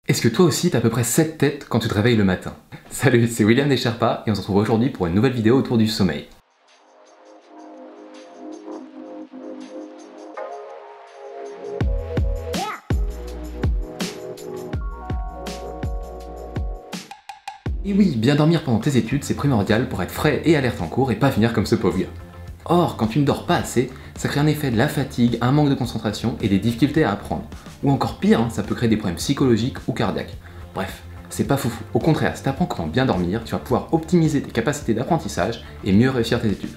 Est-ce que toi aussi t'as à peu près 7 têtes quand tu te réveilles le matin? Salut, c'est William Desherpa et on se retrouve aujourd'hui pour une nouvelle vidéo autour du sommeil. Et oui, bien dormir pendant tes études, c'est primordial pour être frais et alerte en cours et pas finir comme ce pauvre gars. Or, quand tu ne dors pas assez, ça crée un effet de la fatigue, un manque de concentration et des difficultés à apprendre. Ou encore pire, ça peut créer des problèmes psychologiques ou cardiaques. Bref, c'est pas foufou. Au contraire, si tu apprends comment bien dormir, tu vas pouvoir optimiser tes capacités d'apprentissage et mieux réussir tes études.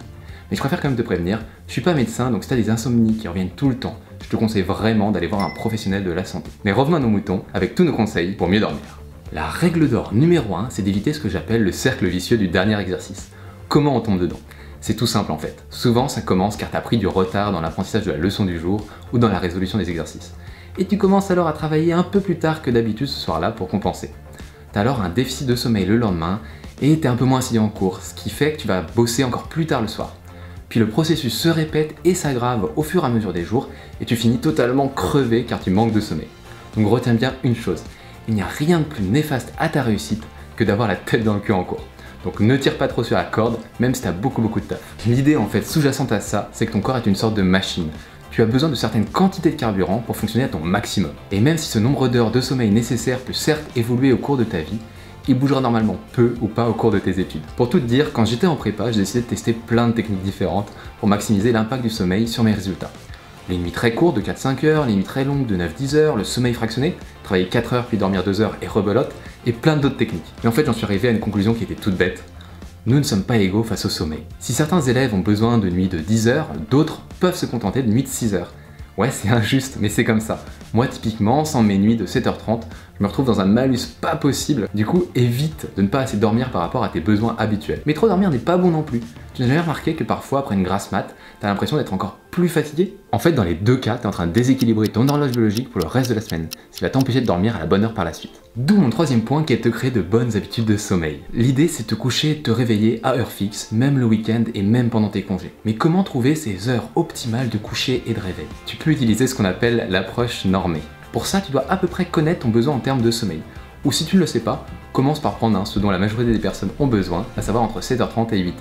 Mais je préfère quand même te prévenir, je suis pas médecin, donc si tu as des insomnies qui reviennent tout le temps, je te conseille vraiment d'aller voir un professionnel de la santé. Mais revenons à nos moutons avec tous nos conseils pour mieux dormir. La règle d'or numéro 1, c'est d'éviter ce que j'appelle le cercle vicieux du dernier exercice. Comment on tombe dedans? C'est tout simple en fait. Souvent ça commence car tu as pris du retard dans l'apprentissage de la leçon du jour ou dans la résolution des exercices. Et tu commences alors à travailler un peu plus tard que d'habitude ce soir-là pour compenser. Tu as alors un déficit de sommeil le lendemain et tu es un peu moins assidu en cours, ce qui fait que tu vas bosser encore plus tard le soir. Puis le processus se répète et s'aggrave au fur et à mesure des jours et tu finis totalement crevé car tu manques de sommeil. Donc retiens bien une chose, il n'y a rien de plus néfaste à ta réussite que d'avoir la tête dans le cul en cours. Donc ne tire pas trop sur la corde, même si tu as beaucoup de taf. L'idée en fait sous-jacente à ça, c'est que ton corps est une sorte de machine. Tu as besoin de certaines quantités de carburant pour fonctionner à ton maximum. Et même si ce nombre d'heures de sommeil nécessaire peut certes évoluer au cours de ta vie, il bougera normalement peu ou pas au cours de tes études. Pour tout te dire, quand j'étais en prépa, j'ai décidé de tester plein de techniques différentes pour maximiser l'impact du sommeil sur mes résultats. Les nuits très courtes de 4-5 heures, les nuits très longues de 9-10 heures, le sommeil fractionné, travailler 4 heures puis dormir 2 heures et rebelote, et plein d'autres techniques. Mais en fait, j'en suis arrivé à une conclusion qui était toute bête. Nous ne sommes pas égaux face au sommeil. Si certains élèves ont besoin de nuits de 10 heures, d'autres peuvent se contenter de nuits de 6 heures. Ouais, c'est injuste, mais c'est comme ça. Moi, typiquement, sans mes nuits de 7h30, je me retrouve dans un malus pas possible. Du coup, évite de ne pas assez dormir par rapport à tes besoins habituels. Mais trop dormir n'est pas bon non plus. Tu n'as jamais remarqué que parfois, après une grasse mat, t'as l'impression d'être encore plus fatigué? En fait, dans les deux cas, t'es en train de déséquilibrer ton horloge biologique pour le reste de la semaine, ce qui va t'empêcher de dormir à la bonne heure par la suite. D'où mon troisième point qui est de te créer de bonnes habitudes de sommeil. L'idée, c'est de te coucher et de te réveiller à heure fixe, même le week-end et même pendant tes congés. Mais comment trouver ces heures optimales de coucher et de réveil? Tu peux utiliser ce qu'on appelle l'approche normée. Pour ça, tu dois à peu près connaître ton besoin en termes de sommeil. Ou si tu ne le sais pas, commence par prendre ce dont la majorité des personnes ont besoin, à savoir entre 7h30 et 8h.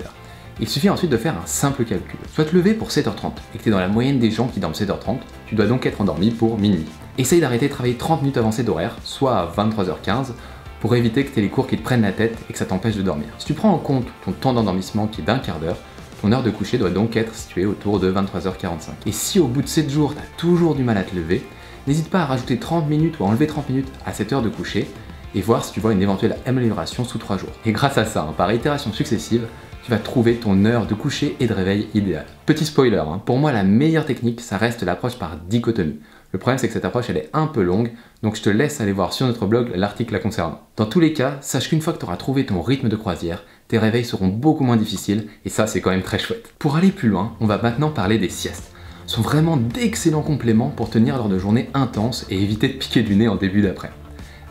Il suffit ensuite de faire un simple calcul. Soit te lever pour 7h30 et que tu es dans la moyenne des gens qui dorment 7h30, tu dois donc être endormi pour minuit. Essaye d'arrêter de travailler 30 minutes avancées d'horaire, soit à 23h15, pour éviter que tu aies les cours qui te prennent la tête et que ça t'empêche de dormir. Si tu prends en compte ton temps d'endormissement qui est d'1 quart d'heure, ton heure de coucher doit donc être située autour de 23h45. Et si au bout de 7 jours, tu as toujours du mal à te lever, n'hésite pas à rajouter 30 minutes ou à enlever 30 minutes à cette heure de coucher et voir si tu vois une éventuelle amélioration sous 3 jours. Et grâce à ça, par itération successive, tu vas trouver ton heure de coucher et de réveil idéale. Petit spoiler, pour moi la meilleure technique, ça reste l'approche par dichotomie. Le problème c'est que cette approche elle est un peu longue, donc je te laisse aller voir sur notre blog l'article la concernant. Dans tous les cas, sache qu'une fois que tu auras trouvé ton rythme de croisière, tes réveils seront beaucoup moins difficiles et ça c'est quand même très chouette. Pour aller plus loin, on va maintenant parler des siestes. Ce sont vraiment d'excellents compléments pour tenir lors de journées intenses et éviter de piquer du nez en début d'après.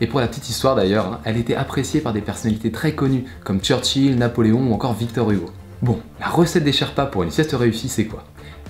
Et pour la petite histoire d'ailleurs, elle était appréciée par des personnalités très connues comme Churchill, Napoléon ou encore Victor Hugo. Bon, la recette des Sherpas pour une sieste réussie c'est quoi?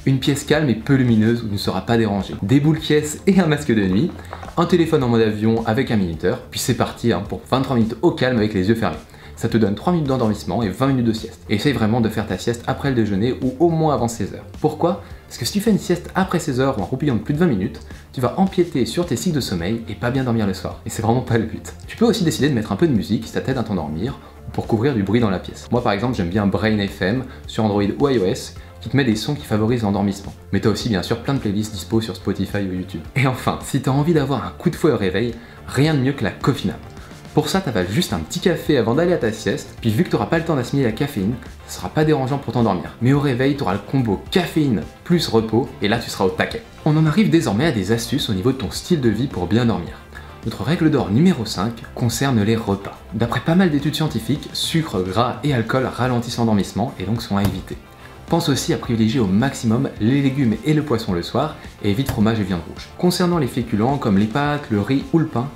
Une pièce calme et peu lumineuse où tu ne seras pas dérangé, des boules caisses et un masque de nuit, un téléphone en mode avion avec un minuteur, puis c'est parti pour 23 minutes au calme avec les yeux fermés. Ça te donne 3 minutes d'endormissement et 20 minutes de sieste. Et essaye vraiment de faire ta sieste après le déjeuner ou au moins avant 16h. Pourquoi? Parce que si tu fais une sieste après 16h ou en roupillant de plus de 20 minutes, tu vas empiéter sur tes cycles de sommeil et pas bien dormir le soir. Et c'est vraiment pas le but. Tu peux aussi décider de mettre un peu de musique si ça t'aide à t'endormir ou pour couvrir du bruit dans la pièce. Moi par exemple j'aime bien Brain FM sur Android ou iOS qui te met des sons qui favorisent l'endormissement. Mais t'as aussi bien sûr plein de playlists dispo sur Spotify ou YouTube. Et enfin, si t'as envie d'avoir un coup de fouet au réveil, rien de mieux que la coffee nap. Pour ça, t'avales juste un petit café avant d'aller à ta sieste, puis vu que t'auras pas le temps d'assimiler la caféine, ça sera pas dérangeant pour t'endormir. Mais au réveil, t'auras le combo caféine plus repos, et là tu seras au taquet. On en arrive désormais à des astuces au niveau de ton style de vie pour bien dormir. Notre règle d'or numéro 5 concerne les repas. D'après pas mal d'études scientifiques, sucre, gras et alcool ralentissent l'endormissement et donc sont à éviter. Pense aussi à privilégier au maximum les légumes et le poisson le soir, et évite fromage et viande rouge. Concernant les féculents comme les pâtes, le riz ou le pain,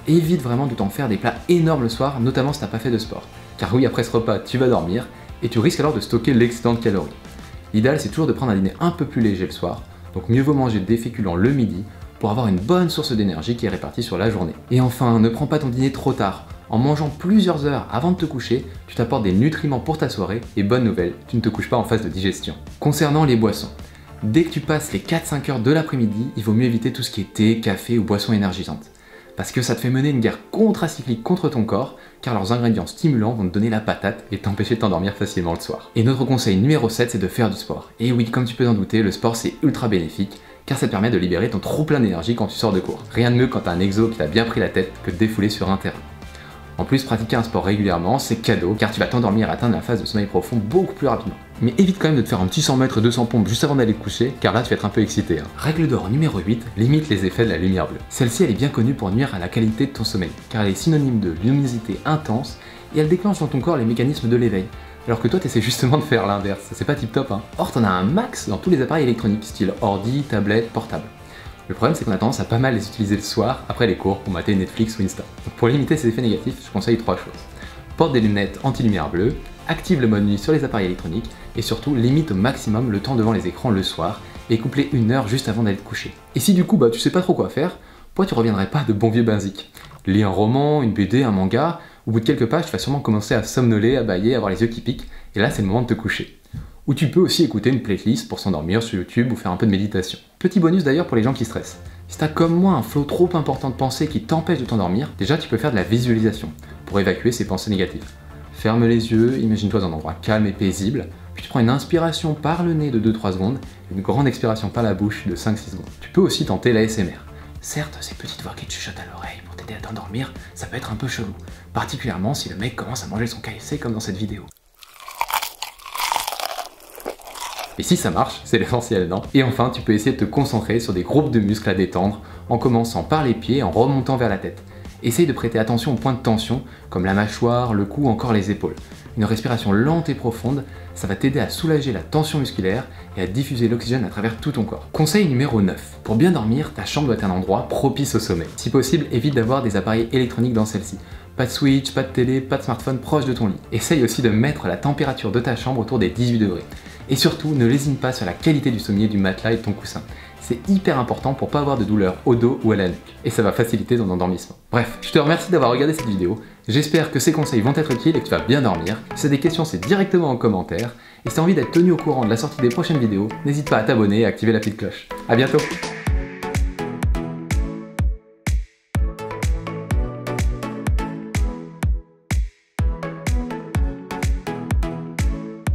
évite vraiment de t'en faire des plats énormes le soir, notamment si t'as pas fait de sport. Car oui, après ce repas, tu vas dormir, et tu risques alors de stocker l'excédent de calories. L'idéal, c'est toujours de prendre un dîner un peu plus léger le soir, donc mieux vaut manger des féculents le midi, pour avoir une bonne source d'énergie qui est répartie sur la journée. Et enfin, ne prends pas ton dîner trop tard. En mangeant plusieurs heures avant de te coucher, tu t'apportes des nutriments pour ta soirée et bonne nouvelle, tu ne te couches pas en phase de digestion. Concernant les boissons, dès que tu passes les 4-5 heures de l'après-midi, il vaut mieux éviter tout ce qui est thé, café ou boissons énergisantes. Parce que ça te fait mener une guerre contracyclique contre ton corps, car leurs ingrédients stimulants vont te donner la patate et t'empêcher de t'endormir facilement le soir. Et notre conseil numéro 7, c'est de faire du sport. Et oui, comme tu peux en douter, le sport c'est ultra bénéfique, car ça te permet de libérer ton trop plein d'énergie quand tu sors de cours. Rien de mieux quand t'as un exo qui t'a bien pris la tête que de défouler sur un terrain. En plus, pratiquer un sport régulièrement, c'est cadeau, car tu vas t'endormir et atteindre la phase de sommeil profond beaucoup plus rapidement. Mais évite quand même de te faire un petit 100 mètres et 200 pompes juste avant d'aller te coucher, car là tu vas être un peu excité. Règle d'or numéro 8, limite les effets de la lumière bleue. Celle-ci, elle est bien connue pour nuire à la qualité de ton sommeil, car elle est synonyme de luminosité intense, et elle déclenche dans ton corps les mécanismes de l'éveil. Alors que toi t'essaies justement de faire l'inverse, c'est pas tip top hein. Or t'en as un max dans tous les appareils électroniques, style ordi, tablette, portable. Le problème c'est qu'on a tendance à pas mal les utiliser le soir, après les cours, pour mater Netflix ou Insta. Donc pour limiter ces effets négatifs, je conseille 3 choses. Porte des lunettes anti-lumière bleue, active le mode nuit sur les appareils électroniques, et surtout limite au maximum le temps devant les écrans le soir, et couple-les 1 heure juste avant d'aller te coucher. Et si du coup tu sais pas trop quoi faire, pourquoi tu reviendrais pas de bons vieux basiques? Lis un roman, une BD, un manga, au bout de quelques pages tu vas sûrement commencer à somnoler, à bâiller, à avoir les yeux qui piquent, et là c'est le moment de te coucher. Ou tu peux aussi écouter une playlist pour s'endormir sur YouTube ou faire un peu de méditation. Petit bonus d'ailleurs pour les gens qui stressent. Si t'as comme moi un flot trop important de pensées qui t'empêche de t'endormir, déjà tu peux faire de la visualisation pour évacuer ces pensées négatives. Ferme les yeux, imagine-toi dans un endroit calme et paisible, puis tu prends une inspiration par le nez de 2-3 secondes et une grande expiration par la bouche de 5-6 secondes. Tu peux aussi tenter l'ASMR. Certes, ces petites voix qui te chuchotent à l'oreille pour t'aider à t'endormir, ça peut être un peu chelou, particulièrement si le mec commence à manger son KFC comme dans cette vidéo. Et si ça marche, c'est l'essentiel, non? Et enfin, tu peux essayer de te concentrer sur des groupes de muscles à détendre, en commençant par les pieds, en remontant vers la tête. Essaye de prêter attention aux points de tension, comme la mâchoire, le cou ou encore les épaules. Une respiration lente et profonde, ça va t'aider à soulager la tension musculaire et à diffuser l'oxygène à travers tout ton corps. Conseil numéro 9. Pour bien dormir, ta chambre doit être un endroit propice au sommeil. Si possible, évite d'avoir des appareils électroniques dans celle-ci. Pas de switch, pas de télé, pas de smartphone proche de ton lit. Essaye aussi de mettre la température de ta chambre autour des 18 degrés. Et surtout, ne lésine pas sur la qualité du sommier, du matelas et de ton coussin. C'est hyper important pour pas avoir de douleur au dos ou à la nuque. Et ça va faciliter ton endormissement. Bref, je te remercie d'avoir regardé cette vidéo. J'espère que ces conseils vont être utiles et que tu vas bien dormir. Si tu as des questions, c'est directement en commentaire. Et si tu as envie d'être tenu au courant de la sortie des prochaines vidéos, n'hésite pas à t'abonner et à activer la petite cloche. A bientôt!